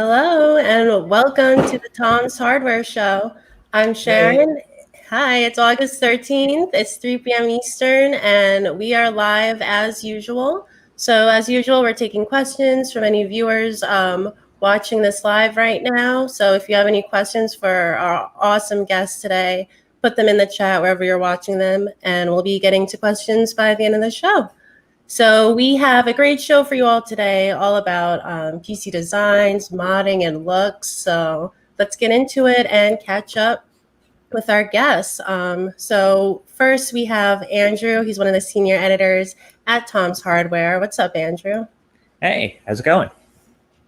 Hello and welcome to the Tom's Hardware Show. I'm Hey, Sharon. Hi, it's August 13th. It's 3 p.m. Eastern, and we are live as usual. So, as usual, we're taking questions from any viewers watching this live right now. So, if you have any questions for our awesome guests today, put them in the chat wherever you're watching them, and we'll be getting to questions by the end of the show. So we have a great show for you all today, all about PC designs, modding, and looks. So let's get into it and catch up with our guests. So first we have Andrew. He's one of the senior editors at Tom's Hardware. What's up, Andrew? Hey, how's it going?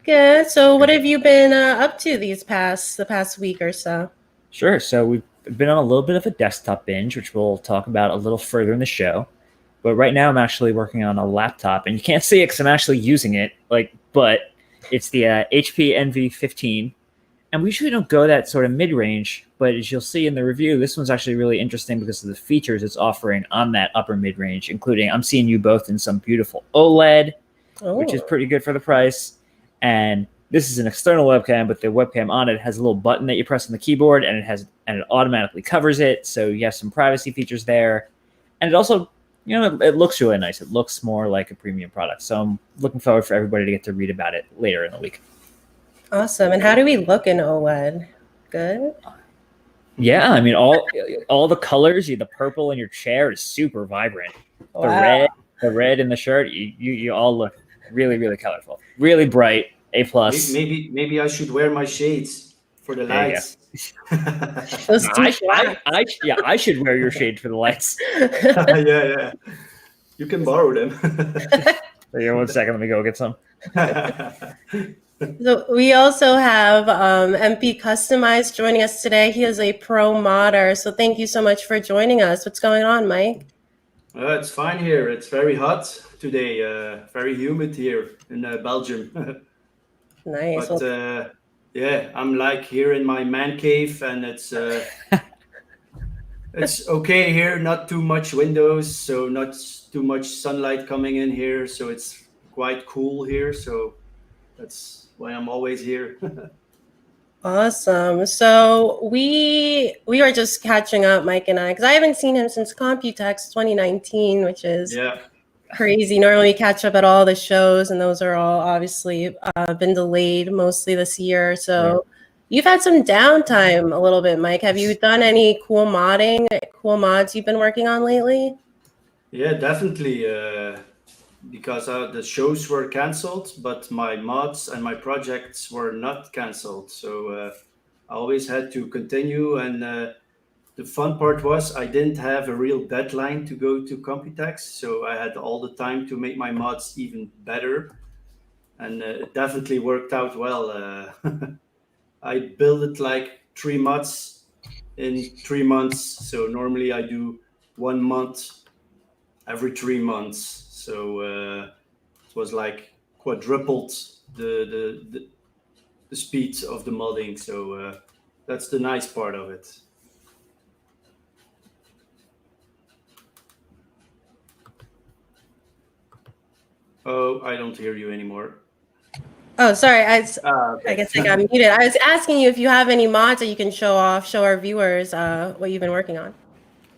Good. So what have you been up to the past week or so? Sure. So we've been on a little bit of a desktop binge, which we'll talk about a little further in the show. But right now, I'm actually working on a laptop, and you can't see it because I'm actually using it. But it's the HP Envy 15, and we usually don't go that sort of mid-range. But as you'll see in the review, this one's actually really interesting because of the features it's offering on that upper mid-range, including I'm seeing you both in some beautiful OLED, which is pretty good for the price. And this is an external webcam, but the webcam on it has a little button that you press on the keyboard, and it automatically covers it. So you have some privacy features there, and it also, it looks really nice. It looks more like a premium product. So I'm looking forward for everybody to get to read about it later in the week. Awesome. And how do we look in OLED? Good. Yeah, I mean all the colors, the purple in your chair is super vibrant. Wow. The red in the shirt, you all look really, really colorful, really bright. A plus. maybe I should wear my shades for the There you lights. Those two flags. I should wear your shade for the lights. Yeah. You can borrow them. Here, 1 second. Let me go get some. So we also have MP Customized joining us today. He is a pro modder. So thank you so much for joining us. What's going on, Mike? It's fine here. It's very hot today. Very humid here in Belgium. Nice. But yeah, I'm like here in my man cave, and it's okay here. Not too much windows, so not too much sunlight coming in here. So it's quite cool here. So that's why I'm always here. Awesome. So we were just catching up, Mike and I, because I haven't seen him since Computex 2019, which is crazy. Normally we catch up at all the shows, and those are all obviously been delayed mostly this year. So you've had some downtime a little bit, Mike. Have you done any cool mods you've been working on lately? Yeah, definitely. Because the shows were canceled, but my mods and my projects were not canceled. So I always had to continue. And the fun part was I didn't have a real deadline to go to Computex. So I had all the time to make my mods even better. And it definitely worked out well. I built it like 3 months in 3 months. So normally I do 1 month every 3 months. So it was like quadrupled the speed of the modding. So that's the nice part of it. Oh, I don't hear you anymore. Oh, sorry. I Okay. guess I got muted. I was asking you if you have any mods that you can show our viewers what you've been working on.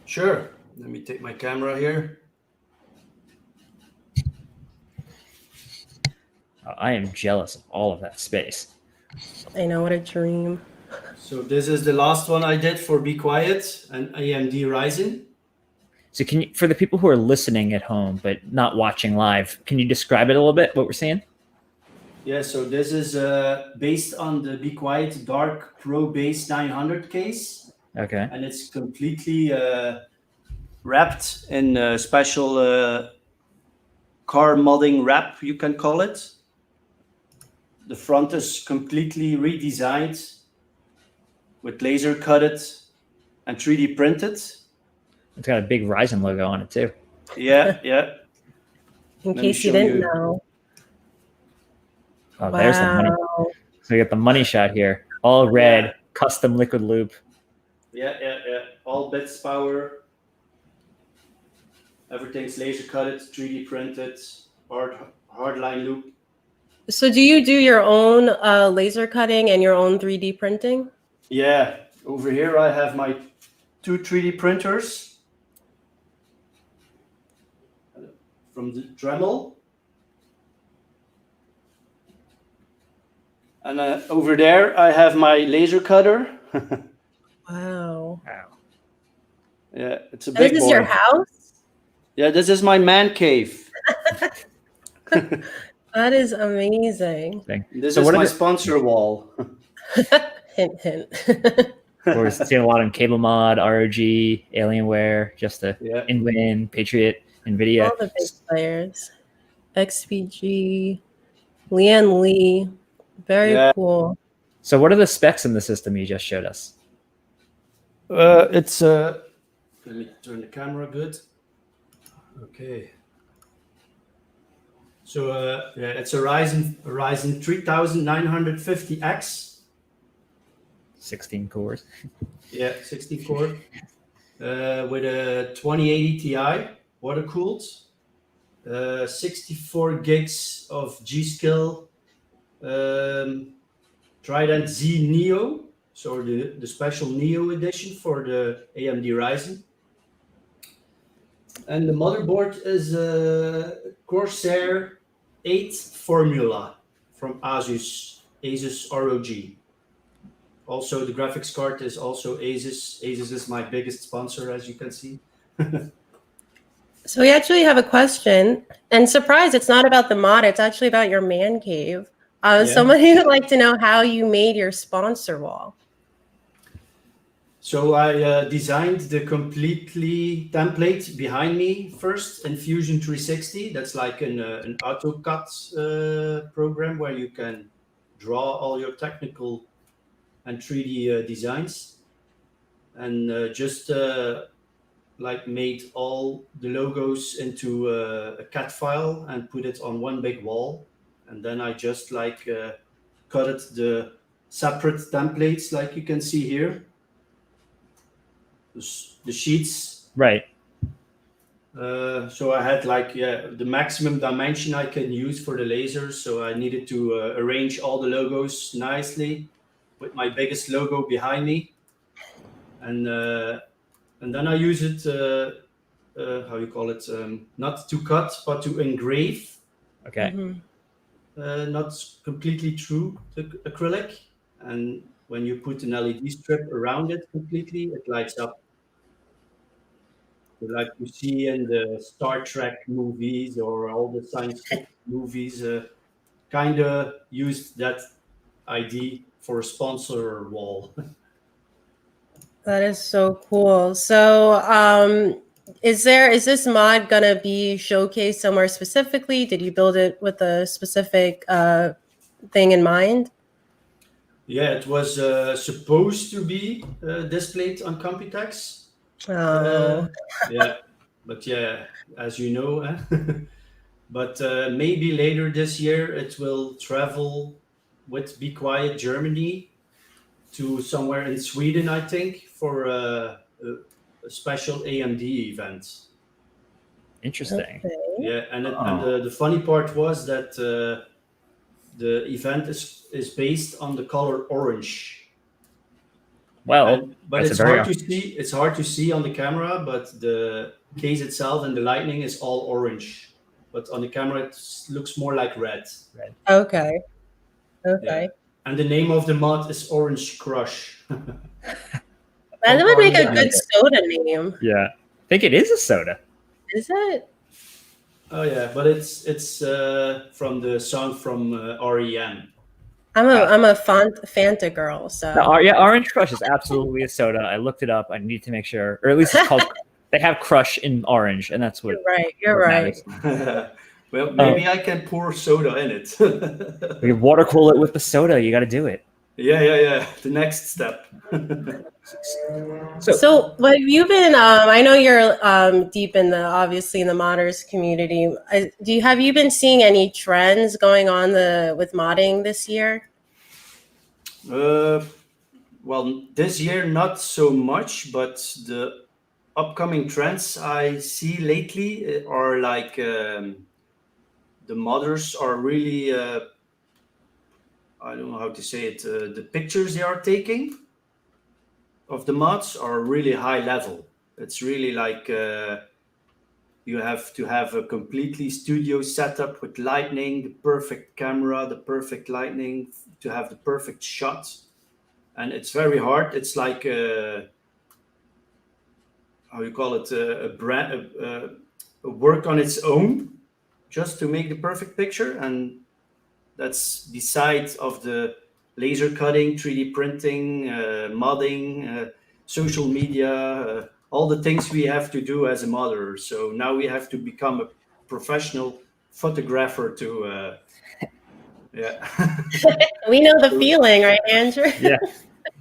Sure. Let me take my camera here. I am jealous of all of that space. I know, what a dream. So this is the last one I did for Be Quiet and AMD Ryzen. So can you, for the people who are listening at home but not watching live, can you describe it a little bit, what we're seeing? Yeah, so this is based on the Be Quiet Dark Pro Base 900 case. Okay. And it's completely wrapped in a special car modding wrap, you can call it. The front is completely redesigned with laser cutted and 3D printed. It's got a big Ryzen logo on it too. Yeah. In case you didn't know. Oh, there's the money. So we got the money shot here. All red, custom liquid loop. Yeah. All bits power. Everything's laser cutted, 3D printed, hard line loop. So do you do your own laser cutting and your own 3D printing? Yeah, over here I have my 2 3D printers from the Dremel. And over there I have my laser cutter. Wow. Wow. Yeah, it's a And big this is boy. your house? Yeah, this is my man cave. That is amazing. This So is what are my the- sponsor wall. Hint, hint. We're seeing a lot on Cable Mod, ROG, Alienware, just the Yeah. InWin, Patriot, NVIDIA. All the big players. XPG, Lian Li. Very Yeah. cool. So what are the specs in the system you just showed us? It's let me turn the camera good. Okay. So yeah, it's a Ryzen 3950X. 16 cores. Yeah, 16 core with a 2080 Ti, water cooled. 64 gigs of G.Skill Trident Z Neo, so the special Neo edition for the AMD Ryzen. And the motherboard is a Corsair 8 Formula from Asus ROG. Also, the graphics card is also Asus. Asus is my biggest sponsor, as you can see. So we actually have a question, and surprise, it's not about the mod, it's actually about your man cave. Yeah. Somebody would like to know how you made your sponsor wall. So I designed the completely template behind me first in Fusion 360. That's like an AutoCAD program where you can draw all your technical and 3D designs, and just like made all the logos into a CAD file and put it on one big wall. And then I just like cut it the separate templates like you can see here. The sheets. Right. So I had like the maximum dimension I can use for the lasers. So I needed to arrange all the logos nicely with my biggest logo behind me, and then I use it how you call it, not to cut but to engrave, Okay. Mhm. not completely through the acrylic. And when you put an LED strip around it completely, it lights up. Like you see in the Star Trek movies or all the science fiction movies, kind of used that ID for a sponsor wall. That is so cool. So is this mod gonna be showcased somewhere specifically? Did you build it with a specific thing in mind? Yeah, it was supposed to be displayed on Computex. Oh. Yeah, but yeah, as you know, but maybe later this year it will travel with Be Quiet Germany to somewhere in Sweden, I think, for a special AMD event. Interesting. Okay. Yeah, and the funny part was that the event is based on the color orange. Well, But that's it's a very hard to see. It's hard to see on the camera, but the case itself and the lighting is all orange. But on the camera, it looks more like red. Okay. Okay. And the name of the mod is Orange Crush. That would make a Yeah. good soda name. yeah. I think it is a soda. Is it? Oh yeah, but it's from the song from REM. I'm a Fanta girl, so Yeah, Orange Crush is absolutely a soda. I looked it up. I need to make sure, or at least it's called. They have Crush in orange, and that's what. you're right. You're what right. matters. Well, maybe I can pour soda in it. We can water cool it with the soda. You got to do it. Yeah. The next step. So what have you been? I know you're deep in obviously in the modders community. Have you been seeing any trends going on with modding this year? Well, this year not so much, but the upcoming trends I see lately are like the modders are really I don't know how to say it. The pictures they are taking of the mods are really high level. It's really like you have to have a completely studio setup with lighting, the perfect camera, the perfect lighting to have the perfect shot. And it's very hard. It's like how you call it, a brand, a work on its own, just to make the perfect picture. And that's besides of the laser cutting, 3D printing, modding, social media, all the things we have to do as a modder. So now we have to become a professional photographer to, yeah. We know the feeling, right, Andrew? Yeah,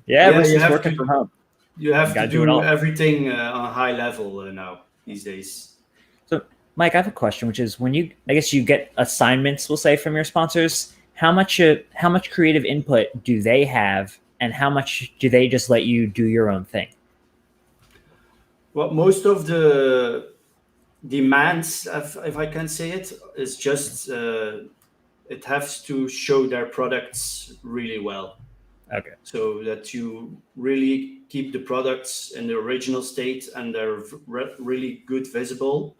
Yeah, we're you just have working to- from home. You have Gotta to do it do all. everything on a high level now these days. So, Mike, I have a question, which is when I guess you get assignments, we'll say, from your sponsors, how much creative input do they have, and how much do they just let you do your own thing? Well, most of the demands, if I can say it, is just it has to show their products really well. Okay. So that you really keep the products in the original state and they're really good visible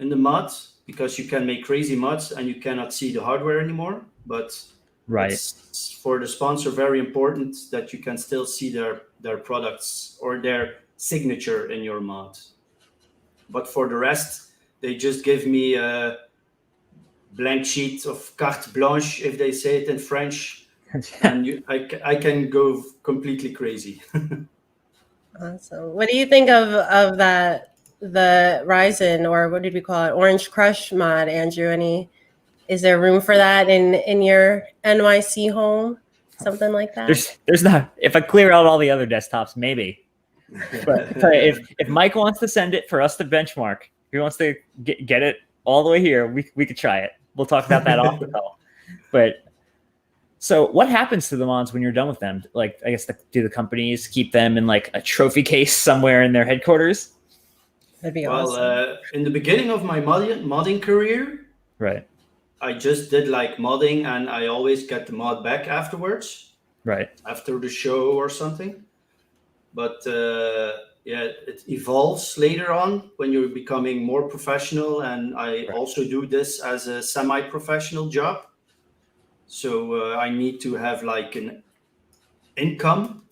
in the mod, because you can make crazy mods and you cannot see the hardware anymore. But Right. it's for the sponsor very important that you can still see their products or their signature in your mod. But for the rest, they just give me a blank sheet of carte blanche, if they say it in French, and I can go completely crazy. Awesome. What do you think of that, the Ryzen, or what did we call it, Orange Crush mod, Andrew? Is there room for that in your NYC home? Something like that? There's not. If I clear out all the other desktops, maybe. But if Mike wants to send it for us to benchmark, if he wants to get it all the way here, we could try it. We'll talk about that off the call. But so what happens to the mods when you're done with them? Like, I guess do the companies keep them in like a trophy case somewhere in their headquarters? That'd be Well, awesome. in the beginning of my modding career, Right. I just did like modding, and I always get the mod back afterwards, Right. after the show or something. But yeah, it evolves later on when you're becoming more professional, and I also do this as a semi-professional job. So I need to have like an income,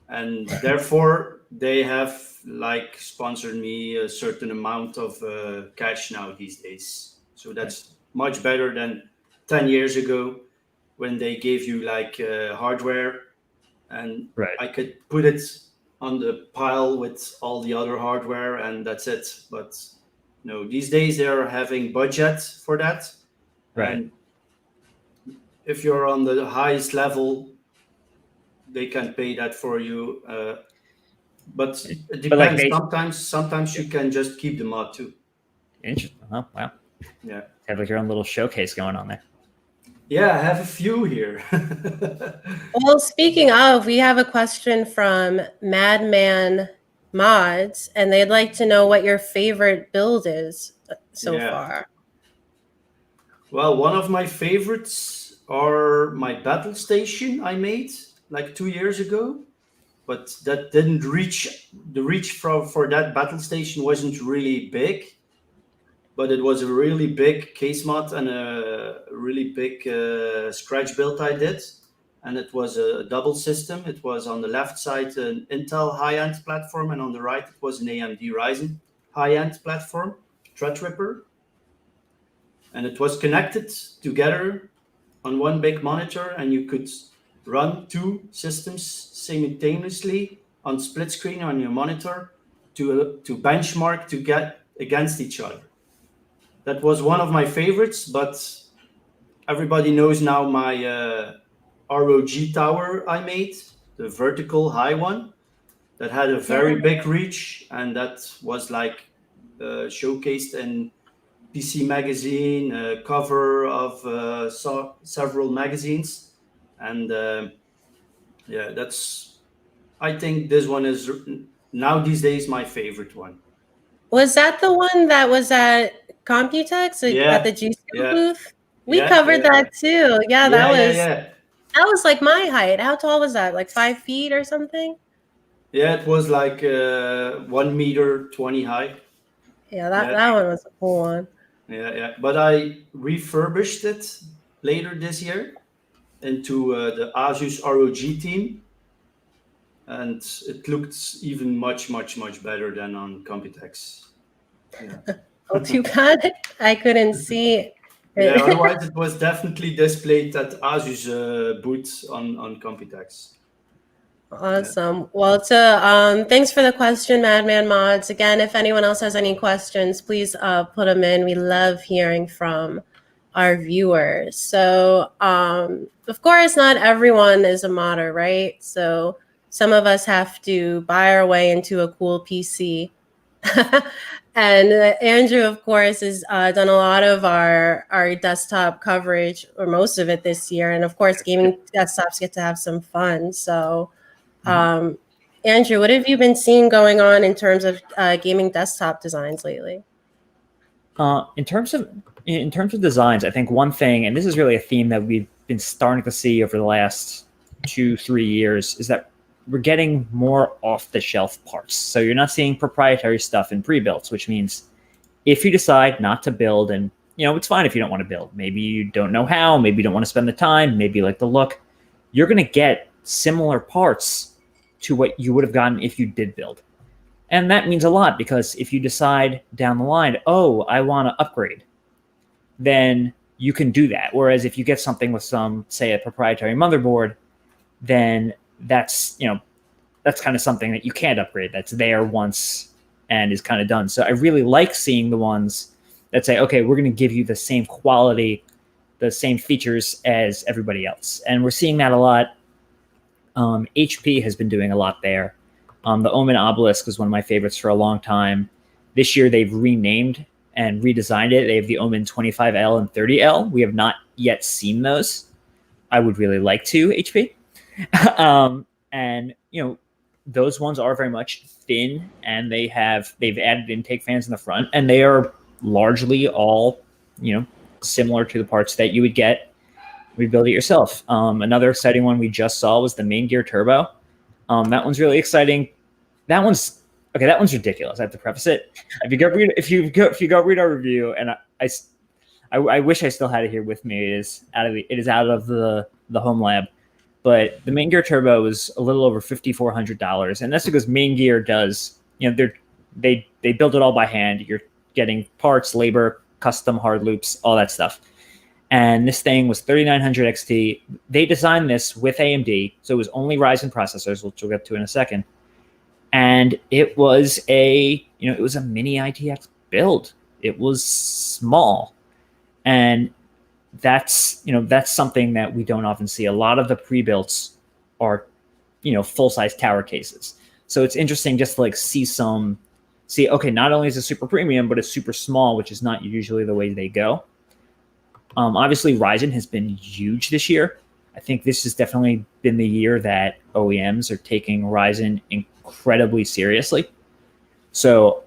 and therefore they have like sponsored me a certain amount of cash now these days. So that's much better than 10 years ago when they gave you like hardware, and Right. I could put it on the pile with all the other hardware and that's it. But no, these days they're having budget for that. Right. And if you're on the highest level, they can pay that for you. But it depends. like Sometimes you can just keep the mod too. Interesting. Oh, wow. Yeah. Have like your own little showcase going on there. Yeah, I have a few here. Well, speaking of, we have a question from Madman Mods, and they'd like to know what your favorite build is so far. Well, one of my favorites are my battle station I made like 2 years ago, but that didn't reach the reach for that battle station wasn't really big. But it was a really big case mod and a really big scratch build I did. And it was a double system. It was on the left side an Intel high-end platform, and on the right it was an AMD Ryzen high-end platform, Threadripper. And it was connected together on one big monitor, and you could run two systems simultaneously on split screen on your monitor to benchmark to get against each other. That was one of my favorites, but everybody knows now my ROG tower I made, the vertical high one, that had a very big reach, and that was like showcased in PC Magazine, cover of several magazines. And yeah, I think this one is now these days my favorite one. Was that the one that was at Computex at the GCO booth? We Yeah, covered yeah. that too. Yeah, Yeah. that was like my height. How tall was that? Like 5 feet or something? Yeah, it was like 1 meter 20 high. Yeah, Yeah, that one was a cool one. yeah. But I refurbished it later this year into the Asus ROG team, and it looked even much better than on Computex. Yeah. Oh, too bad I couldn't see Yeah, it. otherwise it was definitely displayed at Asus booth on Computex. Yeah. Awesome. Well, thanks for the question, Madman Mods. Again, if anyone else has any questions, please put them in. We love hearing from our viewers. So, of course, not everyone is a modder, right? So, some of us have to buy our way into a cool PC. And Andrew, of course, has done a lot of our desktop coverage, or most of it this year. And of course, gaming desktops get to have some fun. So, um, Andrew, what have you been seeing going on in terms of gaming desktop designs lately? In terms of designs, I think one thing, and this is really a theme that we've been starting to see over the last 2-3 years, is that we're getting more off-the-shelf parts. So you're not seeing proprietary stuff in pre-builds, which means if you decide not to build, and it's fine if you don't want to build. Maybe you don't know how. Maybe you don't want to spend the time. Maybe you like the look. You're going to get similar parts to what you would have gotten if you did build. And that means a lot, because if you decide down the line, oh, I want to upgrade, then you can do that. Whereas if you get something with say a proprietary motherboard, then that's kind of something that you can't upgrade. That's there once and is kind of done. So I really like seeing the ones that say, okay, we're going to give you the same quality, the same features as everybody else. And we're seeing that a lot. HP has been doing a lot there. The Omen Obelisk was one of my favorites for a long time. This year, they've renamed and redesigned it. They have the Omen 25L and 30L. We have not yet seen those. I would really like to, HP. And those ones are very much thin, and they've added intake fans in the front, and they are largely all similar to the parts that you would get rebuild it yourself. Another exciting one we just saw was the Main Gear Turbo. That one's really exciting. That one's ridiculous. I have to preface it. If you go read our review, and I wish I still had it here with me. It is out of the home lab. But the Main Gear Turbo is a little over $5,400, and that's because Main Gear does, they build it all by hand. You're getting parts, labor, custom hard loops, all that stuff. And this thing was 3900 XT. They designed this with AMD, so it was only Ryzen processors, which we'll get to in a second. And it was a mini ITX build. It was small, and that's something that we don't often see. A lot of the pre-builts are, full-size tower cases. So it's interesting just to see, okay, not only is it super premium, but it's super small, which is not usually the way they go. Obviously, Ryzen has been huge this year. I think this has definitely been the year that OEMs are taking Ryzen incredibly seriously. So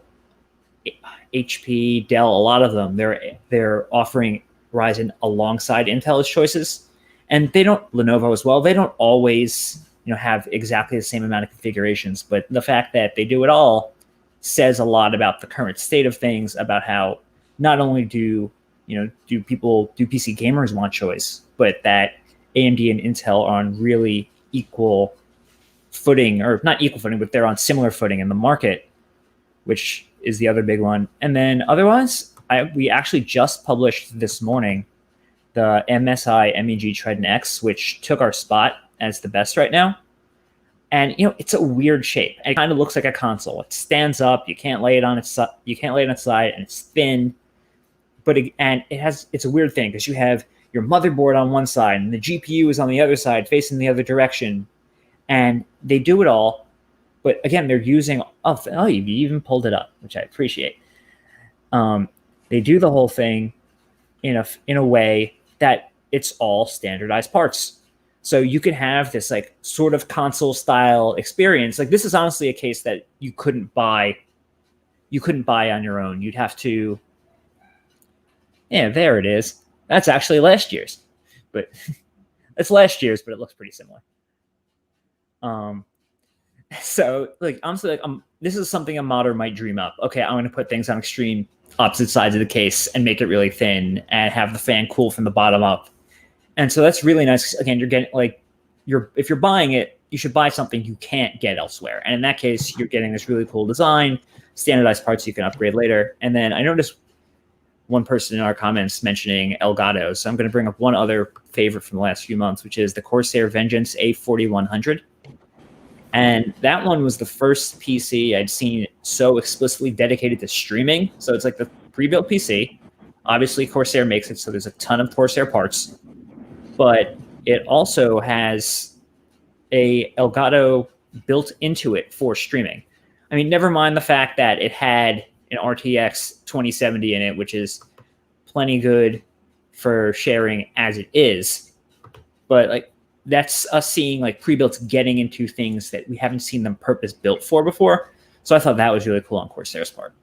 HP, Dell, a lot of them, they're offering Ryzen alongside Intel's choices. And Lenovo as well, they don't always have exactly the same amount of configurations, but the fact that they do it all says a lot about the current state of things, about how not only do PC gamers want choice, but that AMD and Intel are on really equal footing, or not equal footing, but they're on similar footing in the market, which is the other big one. And then otherwise, we actually just published this morning the MSI MEG Trident X, which took our spot as the best right now. And it's a weird shape. It kind of looks like a console. It stands up. You can't lay it on its side, and it's thin. But it's a weird thing, because you have your motherboard on one side and the GPU is on the other side, facing the other direction, and they do it all. But again, they're using you even pulled it up, which I appreciate. They do the whole thing in a way that it's all standardized parts. So you can have this sort of console style experience. This is honestly a case that you couldn't buy on your own. You'd have to. Yeah, there it is. That's actually last year's, but it's last year's, but it looks pretty similar. So like honestly, this is something a modder might dream up. Okay, I'm going to put things on extreme opposite sides of the case and make it really thin and have the fan cool from the bottom up. And so that's really nice. Again, you're getting like if you're buying it, you should buy something you can't get elsewhere. And in that case, you're getting this really cool design, standardized parts you can upgrade later. And then I noticed one person in our comments mentioning Elgato. So I'm going to bring up one other favorite from the last few months, which is the Corsair Vengeance A4100. And that one was the first PC I'd seen so explicitly dedicated to streaming. So it's like the pre-built PC. Obviously, Corsair makes it, so there's a ton of Corsair parts. But it also has a Elgato built into it for streaming. I mean, never mind the fact that it had an RTX 2070 in it, which is plenty good for sharing as it is. But like, that's us seeing like pre-builts getting into things that we haven't seen them purpose built for before. So I thought that was really cool on Corsair's part.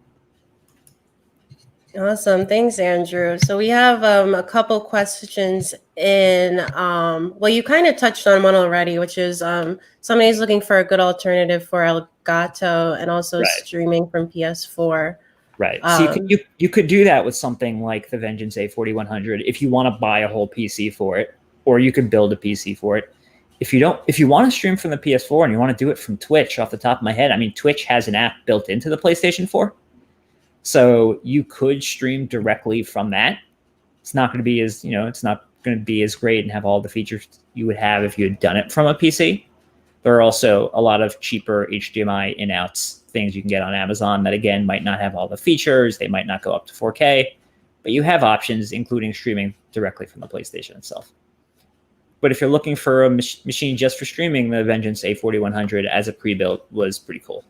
Awesome. Thanks, Andrew. So we have a couple questions in, well, you kind of touched on one already, which is somebody's looking for a good alternative for Elgato and also streaming from PS4. Right. So you could do that with something like the Vengeance A4100 if you want to buy a whole PC for it, or you could build a PC for it. If you want to stream from the PS4 and you want to do it from Twitch, off the top of my head, I mean, Twitch has an app built into the PlayStation 4. So you could stream directly from that. It's not going to be as, it's not going to be as great and have all the features you would have if you had done it from a PC. There are also a lot of cheaper HDMI in-outs things you can get on Amazon that, again, might not have all the features. They might not go up to 4K, but you have options, including streaming directly from the PlayStation itself. But if you're looking for a machine just for streaming, the Vengeance A4100 as a pre-built was pretty cool.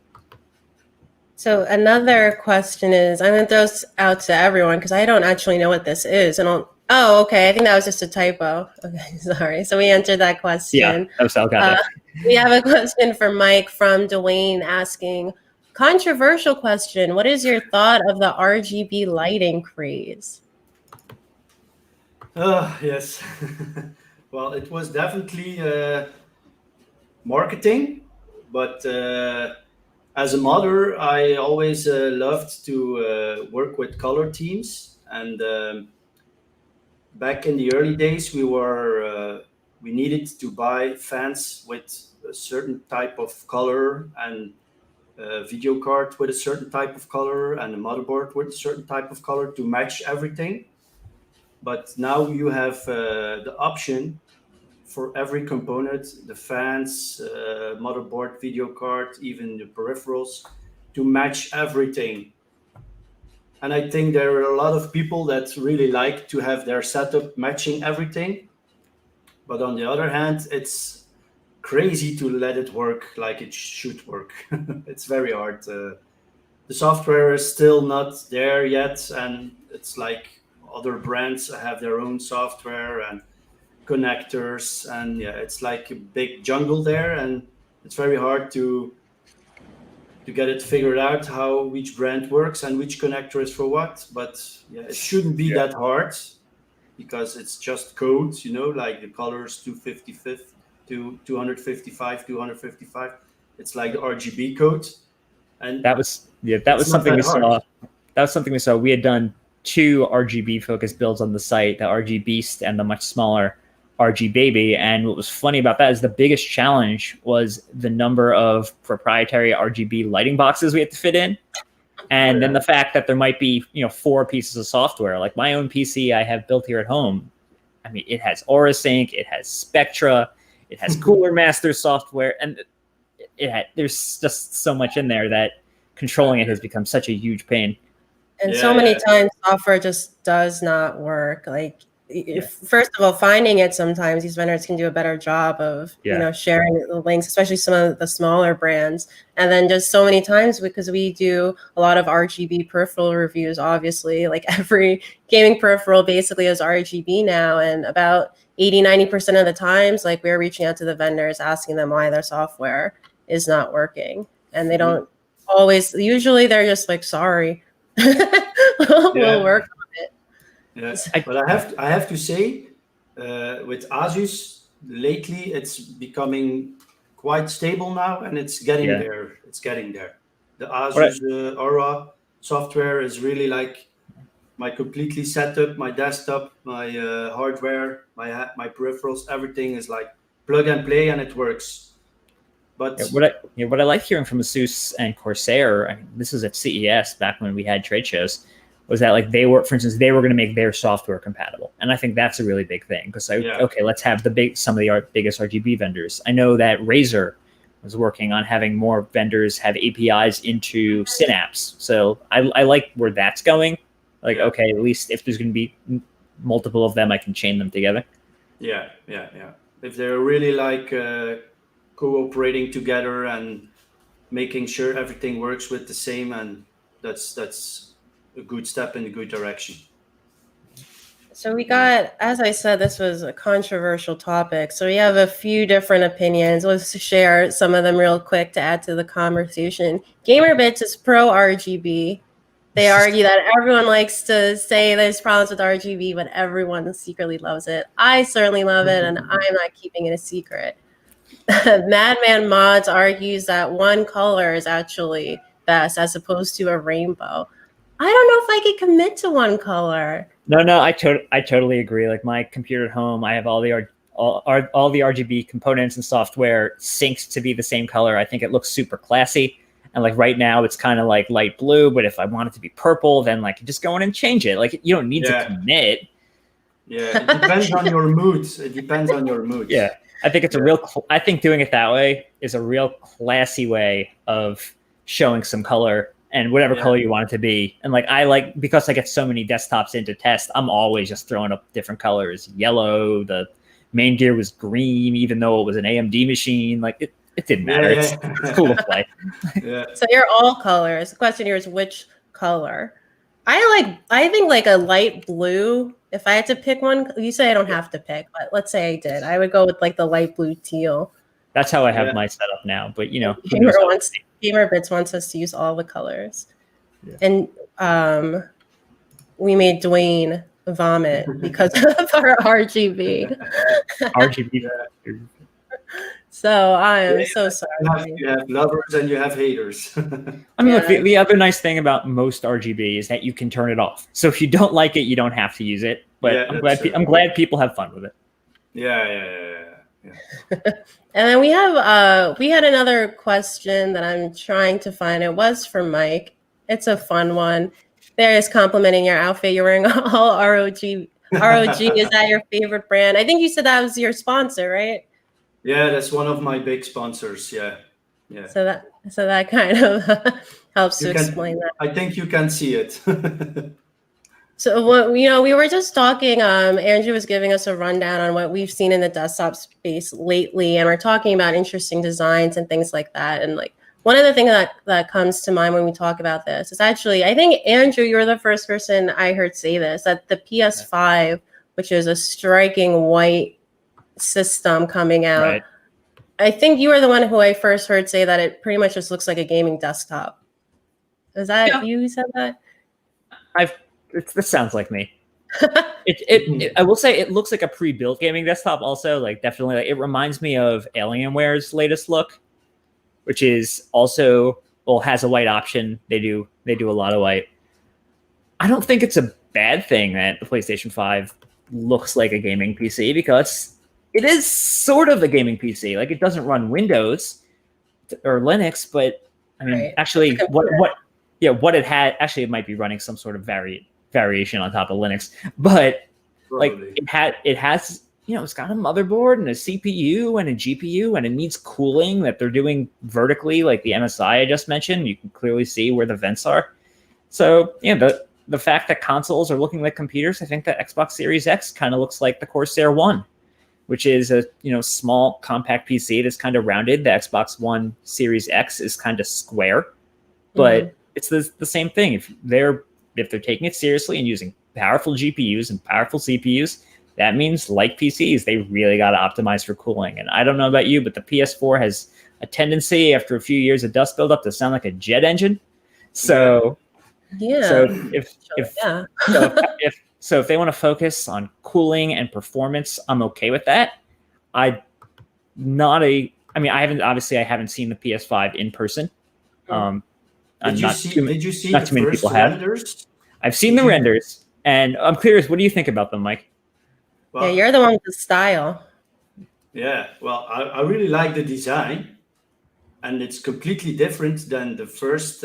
So another question is, I'm going to throw this out to everyone because I don't actually know what this is. Oh, okay. I think that was just a typo. Okay, sorry. So we answered that question. Yeah, that was Elgato. We have a question for Mike from Dwayne asking, controversial question. What is your thought of the RGB lighting craze? Yes. Well, it was definitely marketing, but as a modder, I always loved to work with color teams. And back in the early days, we needed to buy fans with a certain type of color and a video card with a certain type of color and a motherboard with a certain type of color to match everything. But now you have the option for every component, the fans, motherboard, video card, even the peripherals, to match everything. And I think there are a lot of people that really like to have their setup matching everything. But on the other hand, it's crazy to let it work like it should work. It's very hard. The software is still not there yet. And it's like other brands have their own software and connectors, and yeah, it's like a big jungle there, and it's very hard to get it figured out how each brand works and which connector is for what. But yeah, it shouldn't be that hard because it's just code, like the colors 255 to 255. It's like the RGB code, and that was something we saw. That was something we saw. We had done 2 RGB focused builds on the site, the RG Beast and the much smaller RG Baby. And what was funny about that is the biggest challenge was the number of proprietary RGB lighting boxes we had to fit in. And then the fact that there might be, 4 pieces of software, like my own PC I have built here at home. I mean, it has AuraSync, it has Spectra, it has Cooler Master software, and there's just so much in there that controlling it has become such a huge pain. And so many times software just does not work. Like, first of all, finding it sometimes these vendors can do a better job of, sharing the links, especially some of the smaller brands. And then just so many times, because we do a lot of RGB peripheral reviews, obviously, like every gaming peripheral basically is RGB now. And about 80-90% of the times, like we're reaching out to the vendors, asking them why their software is not working. And they don't always, usually they're just like, sorry, we'll work on it. Yeah, but I have to say, with Asus lately, it's becoming quite stable now, and it's getting Yeah. there. It's getting there. The What I- Asus Aura software is really like my completely setup, my desktop, my hardware, my peripherals. Everything is like plug and play, and it works. But what I like hearing from Asus and Corsair, I mean, this was at CES back when we had trade shows, was that like they were, for instance, they were going to make their software compatible, and I think that's a really big thing because Yeah. okay, let's have some of the biggest RGB vendors. I know that Razer was working on having more vendors have APIs into Synapse, so I like where that's going. Like, Yeah. okay, at least if there's going to be multiple of them, I can chain them together. yeah. If they're really like cooperating together and making sure everything works with the same, and that's a good step in a good direction. So we got, as I said, this was a controversial topic. So we have a few different opinions. Let's share some of them real quick to add to the conversation. GamerBits is pro RGB. They argue that everyone likes to say there's problems with RGB, but everyone secretly loves it. I certainly love it, and I'm not keeping it a secret. Madman Mods argues that one color is actually best as opposed to a rainbow. I don't know if I could commit to one color. No, I totally agree. Like my computer at home, I have all the RGB components and software synced to be the same color. I think it looks super classy. And like right now, it's kind of like light blue. But if I want it to be purple, then like just go in and change it. Like you don't need to commit. Yeah, it depends on your mood. It depends on your mood. Yeah, I think it's a real. I think doing it that way is a real classy way of showing some color. And whatever color you want it to be. And like, because I get so many desktops into test, I'm always just throwing up different colors. Yellow, the main gear was green, even though it was an AMD machine. Like it didn't matter. It's cool to play. Yeah. So you're all colors. The question here is which color? I think like a light blue. If I had to pick one, you say I don't have to pick, but let's say I did. I would go with like the light blue teal. That's how I have my setup now. But you know, GamerBits wants us to use all the colors. Yeah. And we made Dwayne vomit because of our RGB. RGB. So I am so sorry. You have lovers and you have haters. I mean, look, the other nice thing about most RGB is that you can turn it off. So if you don't like it, you don't have to use it. But I'm glad people have fun with it. Yeah. And then we had another question that I'm trying to find. It was from Mike. It's a fun one. There is complimenting your outfit. You're wearing all ROG. ROG, is that your favorite brand? I think you said that was your sponsor, right? Yeah, that's one of my big sponsors. Yeah. So that kind of helps to explain that. I think you can see it. So we were just talking. Andrew was giving us a rundown on what we've seen in the desktop space lately, and we're talking about interesting designs and things like that. And like one of the things that comes to mind when we talk about this is actually, I think Andrew, you were the first person I heard say this, that the PS5, which is a striking white system coming out. Right. I think you were the one who I first heard say that it pretty much just looks like a gaming desktop. Is that you who said that? This sounds like me. I will say it looks like a pre-built gaming desktop. Also, like definitely, like, it reminds me of Alienware's latest look, which is also has a white option. They do a lot of white. I don't think it's a bad thing that the PlayStation 5 looks like a gaming PC because it is sort of a gaming PC. Like it doesn't run Windows or Linux, but I mean, actually, what it had actually it might be running some sort of variation on top of Linux, but probably. Like it has it's got a motherboard and a CPU and a GPU, and it needs cooling that they're doing vertically, like the MSI I just mentioned. You can clearly see where the vents are. So the fact that consoles are looking like computers, I think that Xbox Series X kind of looks like the Corsair One, which is a small compact PC that's kind of rounded. The Xbox One Series X is kind of square, but it's the same thing. If they're taking it seriously and using powerful GPUs and powerful CPUs, that means like PCs, they really got to optimize for cooling. And I don't know about you, but the PS4 has a tendency after a few years of dust buildup to sound like a jet engine. So if So if they want to focus on cooling and performance, I'm okay with that. I haven't seen the PS5 in person. Did you see not the too many first people have. renders? I've seen the renders, and I'm curious, what do you think about them, Mike? Well, Yeah, you're the one with the style. yeah, well, I really like the design, and it's completely different than the first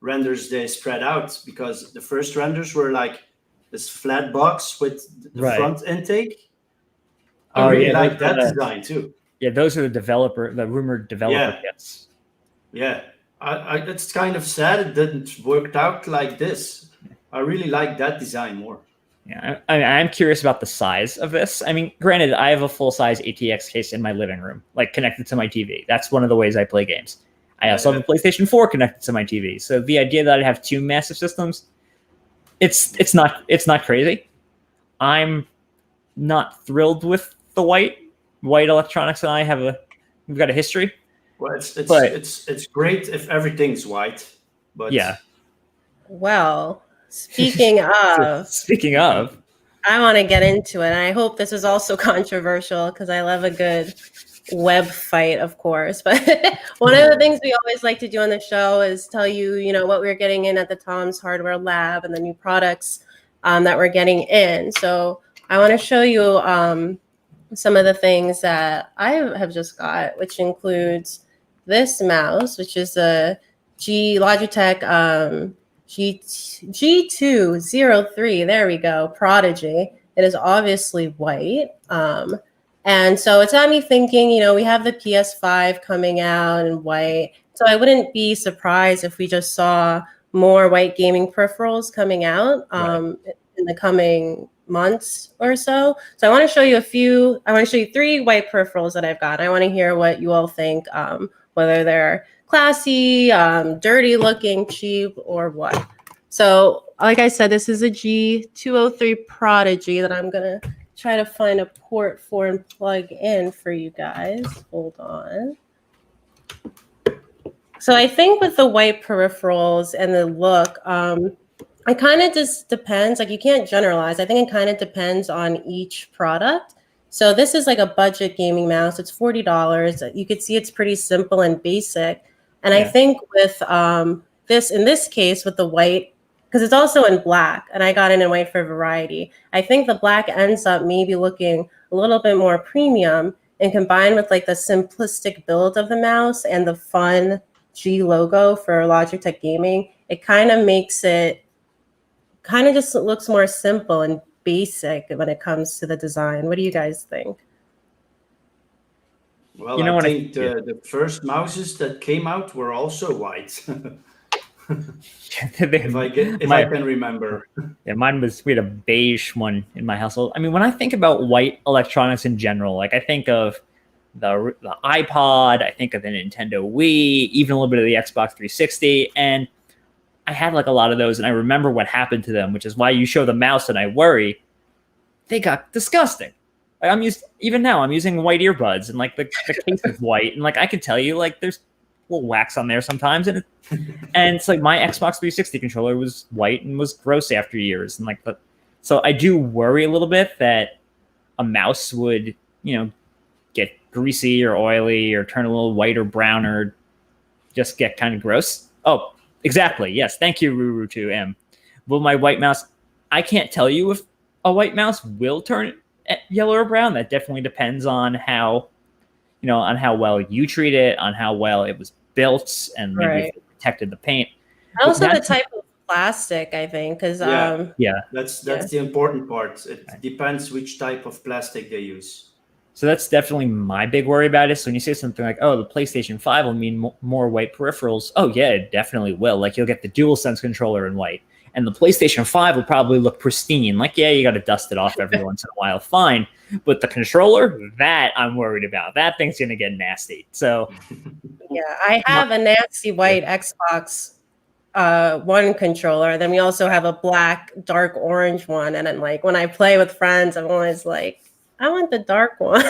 renders they spread out, because the first renders were like this flat box with the Right. front intake. I Oh, really yeah, like those are that design too. Yeah, those are the rumored developer Yeah. kits. Yeah, it's kind of sad it didn't work out like this. I really like that design more. Yeah, I'm curious about the size of this. I mean, granted, I have a full-size ATX case in my living room, like connected to my TV. That's one of the ways I play games. I also have a PlayStation 4 connected to my TV. So the idea that I'd have two massive systems, it's not crazy. I'm not thrilled with the white electronics, and we've got a history. Well, it's great if everything's white, but Yeah. Well, speaking of, I want to get into it. And I hope this is also controversial because I love a good web fight, of course. But one of the things we always like to do on the show is tell you, what we're getting in at the Tom's Hardware Lab and the new products that we're getting in. So I want to show you some of the things that I have just got, which includes this mouse, which is a Logitech G203. There we go, Prodigy. It is obviously white. And so it's got me thinking, we have the PS5 coming out in white. So I wouldn't be surprised if we just saw more white gaming peripherals coming out in the coming months or so. So I want to show you three white peripherals that I've got. I want to hear what you all think, whether they're classy, dirty looking, cheap, or what. So like I said, this is a G203 Prodigy that I'm going to try to find a port for and plug in for you guys. Hold on. So I think with the white peripherals and the look, it kind of just depends. Like, you can't generalize. I think it kind of depends on each product. So this is like a budget gaming mouse. It's $40. You could see it's pretty simple and basic. And I think with in this case, with the white, because it's also in black, and I got it in white for variety, I think the black ends up maybe looking a little bit more premium, and combined with like the simplistic build of the mouse and the fun G logo for Logitech Gaming, it kind of makes it just looks more simple and basic when it comes to the design. What do you guys think? Well, I think the first mouses that came out were also white. if I can remember. Yeah, we had a beige one in my household. I mean, when I think about white electronics in general, like I think of the iPod, I think of the Nintendo Wii, even a little bit of the Xbox 360, and I had like a lot of those, and I remember what happened to them, which is why you show the mouse and I worry. They got disgusting. Like, even now I'm using white earbuds, and like the case is white, and like I can tell you, like there's a little wax on there sometimes, and it's like my Xbox 360 controller was white and was gross after years, and so I do worry a little bit that a mouse would get greasy or oily or turn a little white or brown or just get kind of gross. Oh, exactly. Yes. Thank you, Ruru2M. Will my white mouse, I can't tell you if a white mouse will turn yellow or brown. That definitely depends on how well you treat it, on how well it was built, and maybe if it protected the paint. Also the type of plastic, I think, because that's the important part. It depends which type of plastic they use. So that's definitely my big worry about it. So when you say something like, oh, the PlayStation 5 will mean more white peripherals. Oh, yeah, it definitely will. Like, you'll get the DualSense controller in white. And the PlayStation 5 will probably look pristine. Like, yeah, you got to dust it off every once in a while. Fine. But the controller, that I'm worried about. That thing's going to get nasty. So, yeah, I have a nasty white Xbox One controller. Then we also have a black, dark orange one. And then, like, when I play with friends, I'm always like, I want the dark one.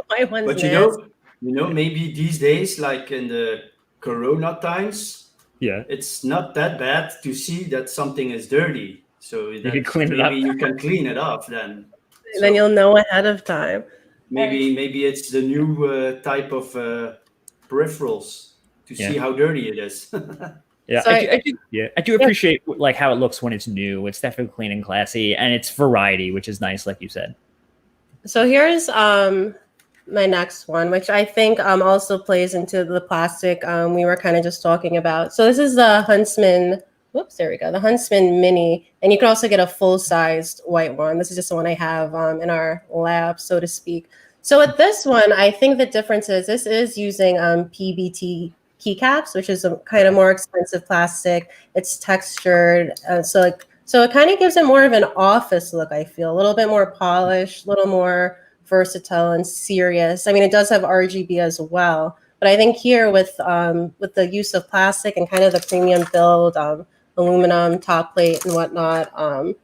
My one's but maybe these days, like in the Corona times, it's not that bad to see that something is dirty. So You can clean it maybe up. you can clean it off then. Then you'll know ahead of time. Maybe it's the new type of peripherals to see how dirty it is. Yeah, So I do appreciate like how it looks when it's new. It's definitely clean and classy, and it's variety, which is nice, like you said. So here's my next one, which I think also plays into the plastic we were kind of just talking about. So this is the Huntsman. Whoops, there we go. The Huntsman Mini, and you can also get a full-sized white one. This is just the one I have in our lab, so to speak. So with this one, I think the difference is this is using PBT keycaps, which is a kind of more expensive plastic. It's textured, so it kind of gives it more of an office look. I feel a little bit more polished, a little more versatile and serious. I mean, it does have RGB as well, but I think here with the use of plastic and kind of the premium build, aluminum top plate and whatnot,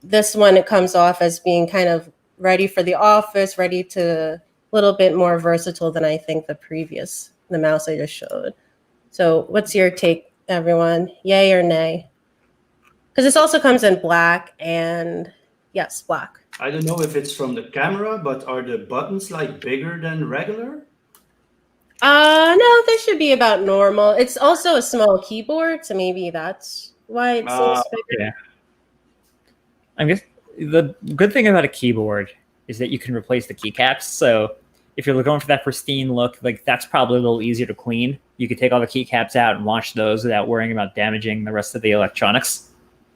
this one it comes off as being kind of ready for the office, ready to a little bit more versatile than I think the mouse I just showed. So what's your take, everyone? Yay or nay? Because this also comes in black and yes, black. I don't know if it's from the camera, but are the buttons like bigger than regular? No, they should be about normal. It's also a small keyboard, so maybe that's why it seems bigger. Yeah. I guess the good thing about a keyboard is that you can replace the keycaps. So if you're going for that pristine look, like that's probably a little easier to clean. You could take all the keycaps out and wash those without worrying about damaging the rest of the electronics.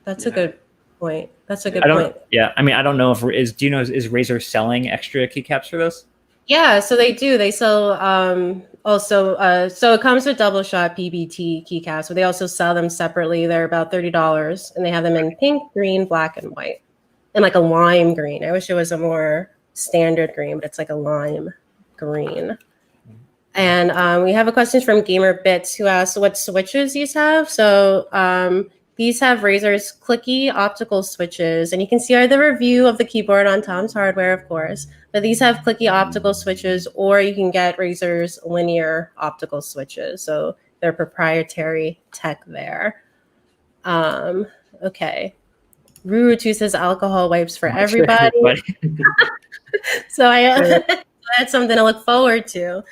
That's a good point. That's a good point. Yeah, I mean, I don't know if is Razer selling extra keycaps for this? Yeah, so they do. They sell also. So it comes with double shot PBT keycaps, but they also sell them separately. They're about $30, and they have them in pink, green, black, and white, and like a lime green. I wish it was a more standard green, but it's like a lime green. And we have a question from Gamer Bits who asks what switches these have. So these have Razer's clicky optical switches, and you can see the review of the keyboard on Tom's Hardware, of course. But these have clicky optical switches, or you can get Razer's linear optical switches. So they're proprietary tech there. Okay. Rurutu says alcohol wipes for everybody. So I that's something to look forward to.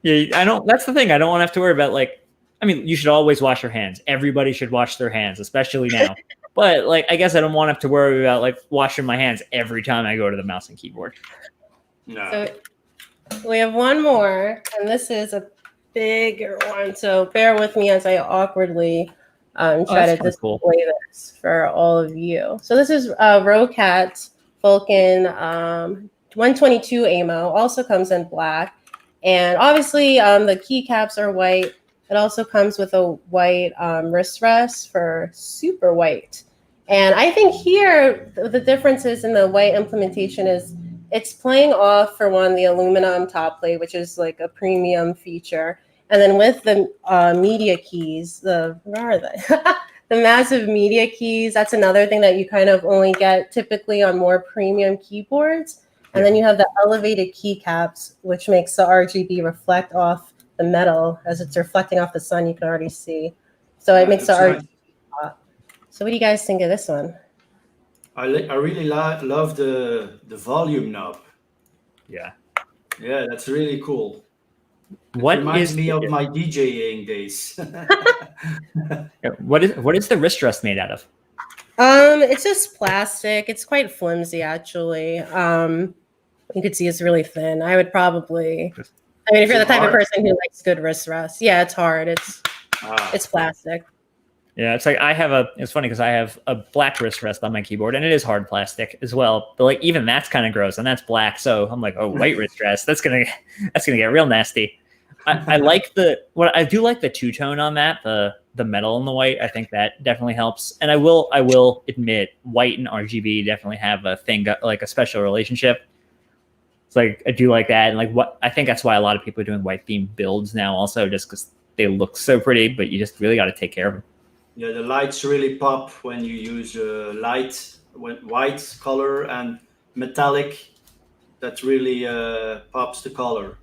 Yeah, I don't. That's the thing. I don't want to have to worry about I mean, you should always wash your hands. Everybody should wash their hands, especially now. But I guess I don't want to have to worry about washing my hands every time I go to the mouse and keyboard. No. So we have one more, and this is a bigger one. So bear with me as I awkwardly try to display this for all of you. So this is Roccat Vulcan 122 AMO. Also comes in black, and obviously the keycaps are white. It also comes with a white wrist rest for super white. And I think here the differences in the white implementation is it's playing off, for one, the aluminum top plate, which is like a premium feature. And then with the media keys, where are they? The massive media keys, that's another thing that you kind of only get typically on more premium keyboards. And then you have the elevated keycaps, which makes the RGB reflect off the metal as it's reflecting off the sun. You can already see, so it makes the RGB hot. So what do you guys think of this one? I really love the volume knob. Yeah, that's really cool. What reminds me of my DJing days. What is the wrist rest made out of? It's just plastic. It's quite flimsy, actually. You could see it's really thin. I would probably. I mean, if you're the type of person who likes good wrist rest, yeah, it's hard. It's plastic. Yeah, it's it's funny because I have a black wrist rest on my keyboard, and it is hard plastic as well. But even that's kind of gross, and that's black. So I'm like, oh, white wrist rest. That's gonna get real nasty. I do like the two-tone on that, the metal and the white. I think that definitely helps. And I will admit, white and RGB definitely have a thing, like a special relationship. It's I do like that, and I think that's why a lot of people are doing white theme builds now, also just because they look so pretty. But you just really got to take care of them. Yeah, the lights really pop when you use white color and metallic. That really pops the color.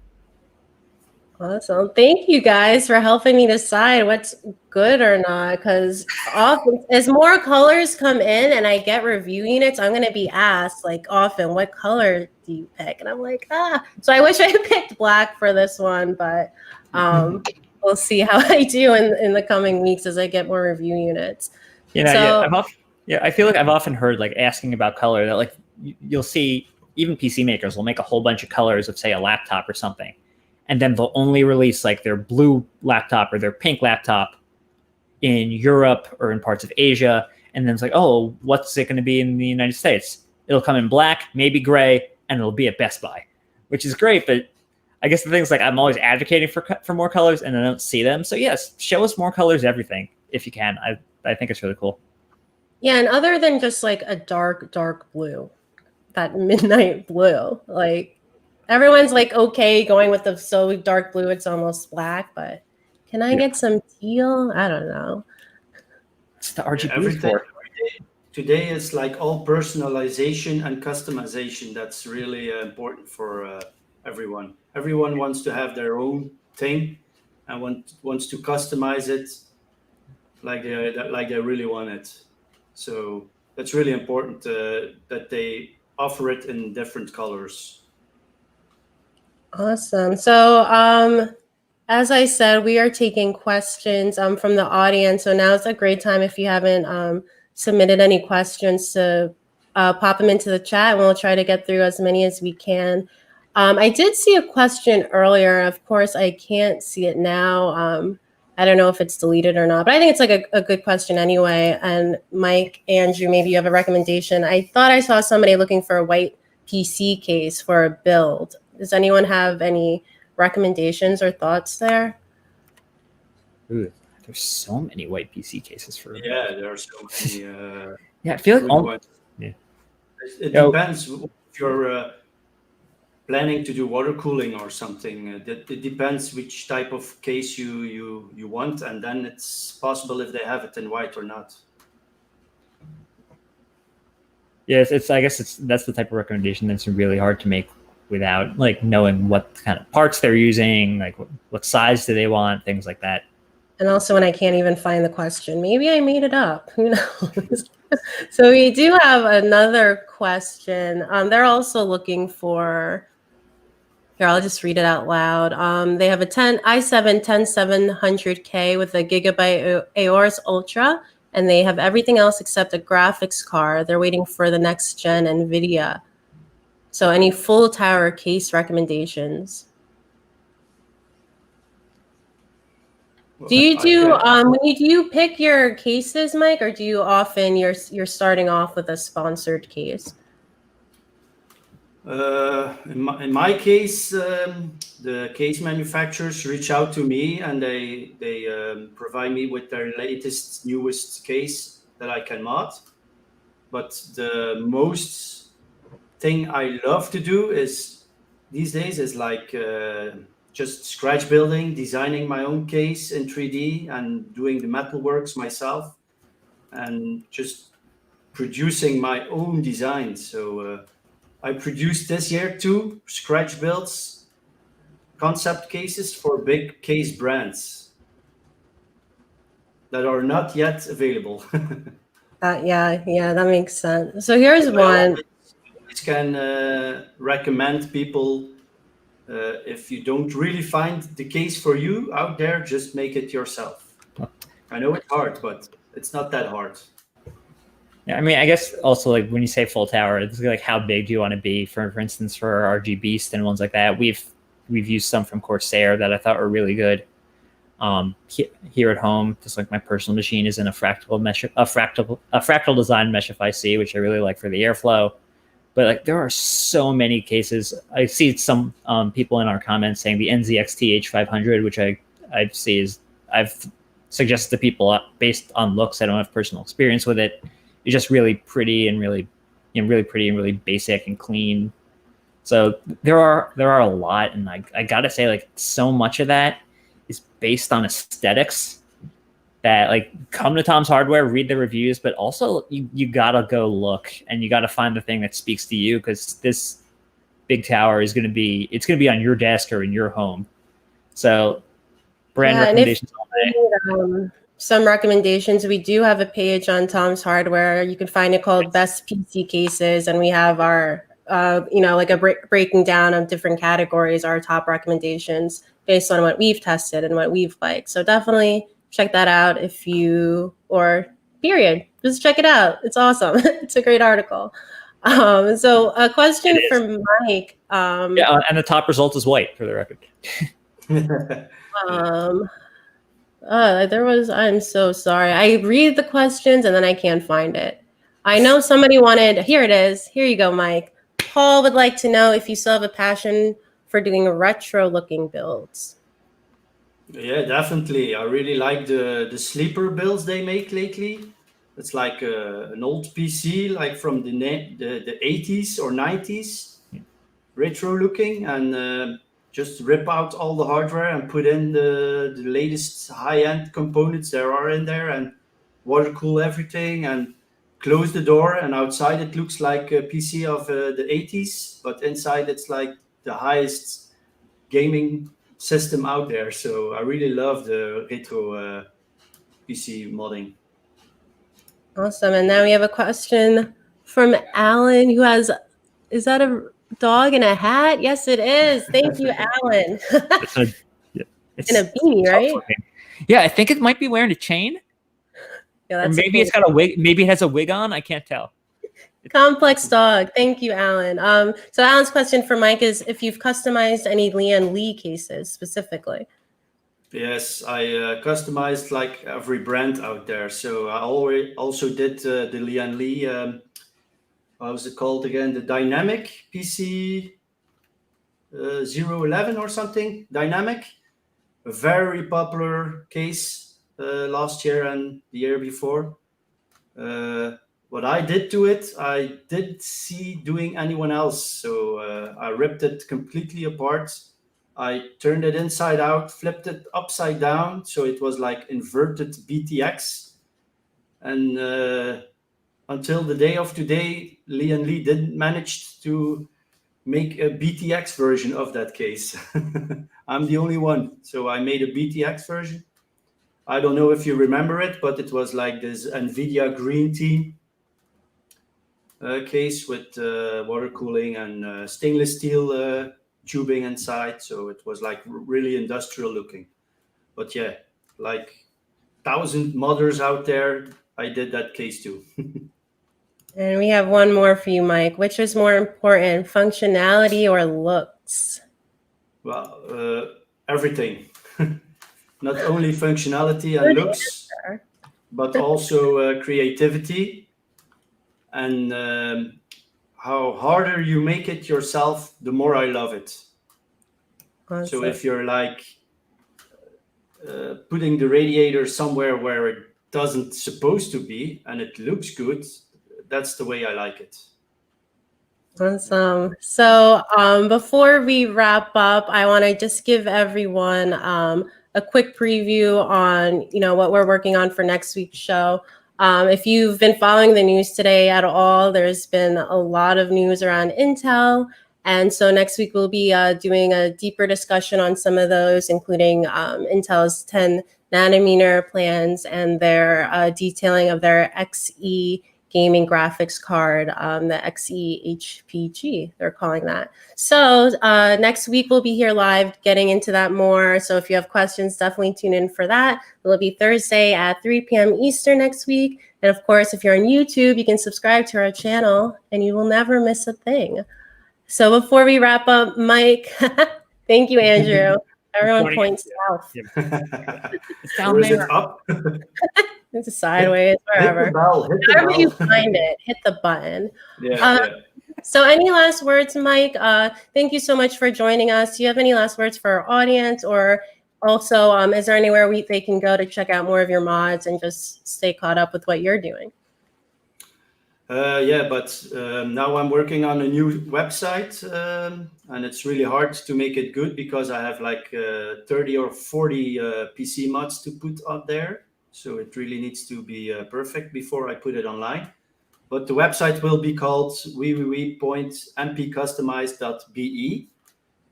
Awesome. Thank you guys for helping me decide what's good or not. Because often, as more colors come in and I get review units, I'm going to be asked, like, often, what color do you pick? And I'm like, ah. So I wish I had picked black for this one, but we'll see how I do in the coming weeks as I get more review units. You know, So, I feel like I've often heard like asking about color that like you'll see even PC makers will make a whole bunch of colors of say a laptop or something, and then they'll only release like their blue laptop or their pink laptop in Europe or in parts of Asia, and then it's like, oh, what's it going to be in the United States? It'll come in black, maybe gray, and it'll be at Best Buy, which is great. But I guess the thing is like I'm always advocating for more colors, and I don't see them. So yes, show us more colors, everything if you can. I think it's really cool. yeah, and other than just like a dark, dark blue, that midnight blue, like everyone's like okay going with the so dark blue it's almost black, but can I get some teal? I don't know. It's the RGB Everything for. today is like all personalization and customization. That's really important for everyone. Everyone wants to have their own thing and wants to customize it like they really want it. So that's really important that they offer it in different colors. Awesome. So as I said, we are taking questions from the audience. So now is a great time if you haven't submitted any questions to pop them into the chat, and we'll try to get through as many as we can. I did see a question earlier. Of course, I can't see it now. I don't know if it's deleted or not, but I think it's like a good question anyway. And Mike, Andrew, maybe you have a recommendation. I thought I saw somebody looking for a white PC case for a build. Does anyone have any recommendations or thoughts there? Ooh, there's so many white PC cases for. Yeah, there are so many. Yeah, I feel like good ones. yeah. It depends if you're planning to do water cooling or something. It depends which type of case you want, and then it's possible if they have it in white or not. Yeah, I guess that's the type of recommendation that's really hard to make without like knowing what kind of parts they're using, like what size do they want, things like that. And also when I can't even find the question, maybe I made it up. Who knows? So we do have another question. They're also looking for, here, I'll just read it out loud. They have a i7 10700K with a Gigabyte Aorus Ultra, and they have everything else except a graphics card. They're waiting for the next gen NVIDIA. So any full tower case recommendations? Do you when you pick your cases, Mike, or do you often you're starting off with a sponsored case? In my case, the case manufacturers reach out to me and they provide me with their latest, newest case that I can mod. But the most thing I love to do is these days is like just scratch building, designing my own case in 3D and doing the metalworks myself and just producing my own designs. So I produced this year 2 scratch builds, concept cases for big case brands that are not yet available. Yeah, that makes sense. So here's one. I can recommend people, if you don't really find the case for you out there, just make it yourself. I know it's hard, but it's not that hard. Yeah, I mean, I guess also like when you say full tower, it's like how big do you want to be? For instance, for RG Beast and ones like that, we've used some from Corsair that I thought were really good. Here at home, just like my personal machine is in a fractal design Meshify C, which I really like for the airflow. But like there are so many cases. I see some people in our comments saying the NZXT H500, which I see is I've suggested to people based on looks. I don't have personal experience with it. It's just really pretty and really pretty and really basic and clean. So there are a lot, and I gotta say like so much of that is based on aesthetics. That like come to Tom's Hardware, read the reviews, but also you gotta go look and you gotta find the thing that speaks to you, because this big tower is gonna be on your desk or in your home. So brand Yeah, and if recommendations all day. you need, some recommendations, we do have a page on Tom's Hardware. You can find it called Best PC Cases, and we have our, like a breaking down of different categories, our top recommendations based on what we've tested and what we've liked. So definitely check that out if you, or period, just check it out. It's awesome. It's a great article. So a question It is. for Mike. Yeah, and the top result is white, for the record. I'm so sorry. I read the questions and then I can't find it. I know somebody wanted, here it is. Here you go, Mike. Paul would like to know if you still have a passion for doing retro looking builds. Yeah, definitely. I really like the sleeper builds they make lately. It's like an old PC, like from the 80s or 90s, retro looking, and just rip out all the hardware and put in the latest high-end components there are in there, and water cool everything and close the door. And outside it looks like a PC of the 80s, but inside it's like the highest gaming system out there. So I really love the retro PC modding. Awesome. And now we have a question from Alan who has, is that a dog in a hat? Yes, it is. Thank you, Alan. It's in a beanie, tough right? looking. Yeah, I think it might be wearing a chain. Yeah, Or maybe it's got a wig. Maybe it has a wig on. I can't tell. Complex dog. Thank you, Alan. So Alan's question for Mike is if you've customized any Lian Li cases specifically. Yes, I customized like every brand out there. So I already also did the Lian Li, what was it called again? The Dynamic PC 011 or something. Dynamic, a very popular case last year and the year before. What I did to it, I didn't see doing anyone else. So I ripped it completely apart. I turned it inside out, flipped it upside down, so it was like inverted BTX. And until the day of today, Lian Li didn't manage to make a BTX version of that case. I'm the only one. So I made a BTX version. I don't know if you remember it, but it was like this NVIDIA Green Team case with water cooling and stainless steel tubing inside, so it was like really industrial looking. But yeah, like 1,000 modders out there, I did that case too. And we have one more for you, Mike. Which is more important, functionality or looks? Well, everything. Not only functionality and looks, but also creativity. And how harder you make it yourself, the more I love it. Awesome. So if you're like putting the radiator somewhere where it doesn't supposed to be and it looks good, that's the way I like it. Awesome. So before we wrap up, I want to just give everyone a quick preview on what we're working on for next week's show. If you've been following the news today at all, there's been a lot of news around Intel. And so next week we'll be doing a deeper discussion on some of those, including Intel's 10 nanometer plans and their detailing of their Xe gaming graphics card, the Xe HPG, they're calling that. So next week we'll be here live getting into that more. So if you have questions, definitely tune in for that. It'll be Thursday at 3 p.m. Eastern next week. And of course, if you're on YouTube, you can subscribe to our channel and you will never miss a thing. So before we wrap up, Mike, thank you, Andrew. Everyone points south. It's down there. Is it up? It's sideways, wherever. Wherever you find it, hit the button. Yeah. So any last words, Mike? Thank you so much for joining us. Do you have any last words for our audience? Or also, is there anywhere they can go to check out more of your mods and just stay caught up with what you're doing? But now I'm working on a new website, and it's really hard to make it good because I have like 30 or 40 PC mods to put out there. So it really needs to be perfect before I put it online. But the website will be called www.mpcustomize.be.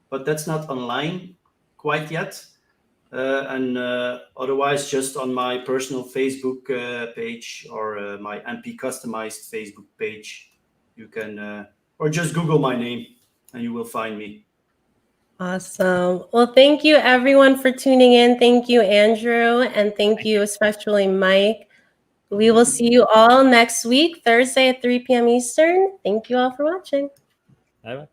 But that's not online quite yet. And otherwise, just on my personal Facebook page or my MP customized Facebook page, you can, or just Google my name and you will find me. Awesome. Well, thank you everyone for tuning in. Thank you, Andrew, and thank you especially Mike. We will see you all next week, Thursday at 3 p.m. Eastern. Thank you all for watching. Bye-bye.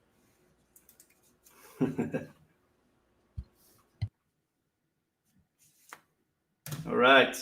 All right.